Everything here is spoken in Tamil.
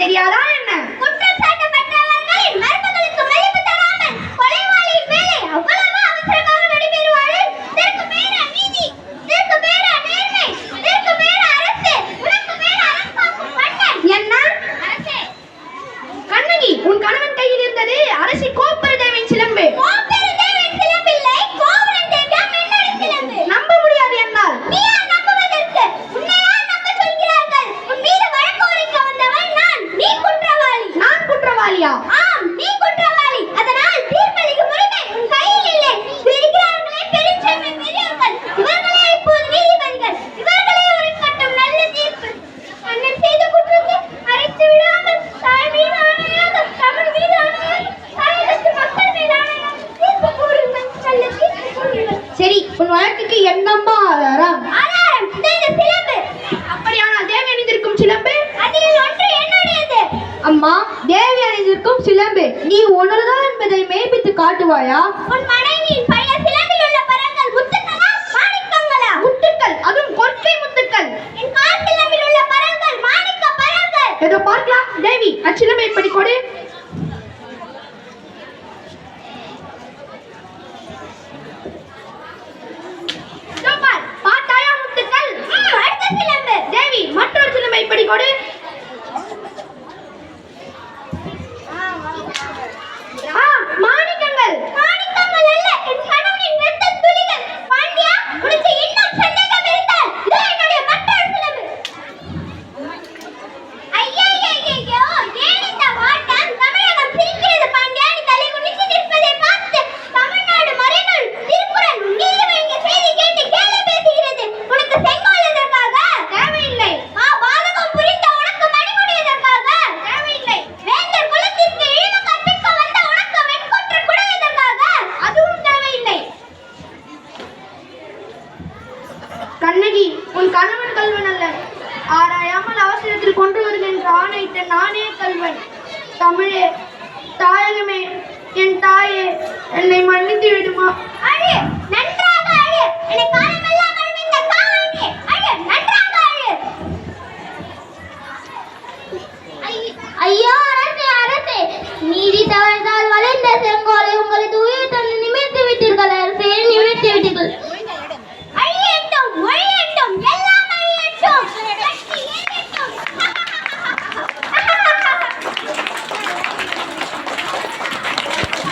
தெரியாதா என்ன? குற்றம் சாட்டப்பட்டவர்களின் மருமகளுக்கு மதிப்பு தராமல் கொலைவாளியின் மேலே அவ்வளவு அவசரமாக நடைபெறுவார்கள். இதற்கு பேரா நீதி, இதற்கு பேரா நேர்மை, இதற்கு பேரா அரசு, இதற்கு பேரா அரசாங்கம் மன்னன். என்ன? அரசே. கண்ணகி, உன் கணவன் கையில் இருந்தது அரசி கோப்பெரு தேவியின் சிலம்பு. கோப்பெரு தேவியின் சிலம்பில்லை, கோவலன் தேவியா மின்னடி சிலம்பு. நம்ப முடியாது என்னால். நீ யார் நம்புவதற்கு? உன்னை யார் நம்ப சொல்கிறார்கள்? உன் மீது வழக்கு உரைக்க வந்தவன் நான். நீ குற்றவாளி. நான் குற்றவாளியா? ஆம், நீ குற்றவாளி. அதனால் தீர்ப்பளிக்கும் உரிமை உன் கையில் இல்லை. இருக்கிறார்களே பெருஞ்செல்வி பெரியவர்கள், இவர்களே இப்போது நீதிபதிகள். இவர்களே உரைக்கட்டும் நல்ல தீர்ப்பு. அண்ணன் செய்த குற்றத்தை மறைத்து விடாமல் தாய் மீது ஆணையாக, தமிழ் மீது ஆணையாக, தாயகத்து மக்கள் மீது ஆணையாக தீர்ப்பு கூறுங்கள். நல்ல தீர்ப்பு கூறுங்கள். சரி, உன் வழக்குக்கு என்னம்மா ஆதாரம்? ஆதாரம் இந்த சிலம்பு. அப்படியானால் தேவி அணிந்திருக்கும் சிலம்பு? அதில் ஒன்று என்னுடையது. அம்மா, தேவி அணிந்திருக்கும் சிலம்பு நீ உன்னதுதான் என்பதை மெய்ப்பித்து காட்டுவாயா? உன் மனைவியின் பழைய சிலம்பில் உள்ள பரங்கள் முத்துக்களா மாணிக்கங்களா? முத்துக்கள், அதுவும் கொற்கை முத்துக்கள். என் கால் சிலம்பில் உள்ள பரங்கள் மாணிக்க பரங்கள். ஏதோ பார்க்கலாம். தேவி, அச்சிலம்பை எப்படி கொடு. பார்த்தாயா முத்துக்கள்? அடுத்த சிலம்பு. தேவி, மற்றொரு சிலம்பை எப்படி கொடு. மாணிக்கங்கள். மாணிக்கங்கள் அல்ல, என் கணவனின் இரத்தத் துளிகள். பாண்டியா, உனக்கு இன்னும் சந்தேகம் இருந்தால் இதோ என்னுடைய மற்றொரு சிலம்பு. ஐயையையோ, ஏன் இந்த வாட்டம்? தமிழகம் சிரிக்கிறது பாண்டியா. நீ தலை குனிந்து நிற்பதை பார்த்து தமிழ்நாடு மறைநூல் திருக்குறள் நீதி வழங்கிய செய்தி கேட்டு கேலி பேசுகிறது. உனக்கு செங்கோல் எதற்காக? தேவையில்லை. பாதகம் புரிந்த உனக்கு மணிமுடி எதற்காக? தேவையில்லை. வேந்தர் குலத்திற்கு இழிவு கற்பிக்க வந்த உனக்கு வெண்கொற்ற குடை எதற்காக? அதுவும் தேவையில்லை. கண்ணகி, உன் கணவன் கல்வன் அல்ல. ஆராயாமல் அவசரத்தில் கொண்டு வருகின்ற ஆணையிட்ட நானே கல்வன். தமிழே, தாயகமே, என் தாயே, என்னை மன்னித்து விடுமா? அடே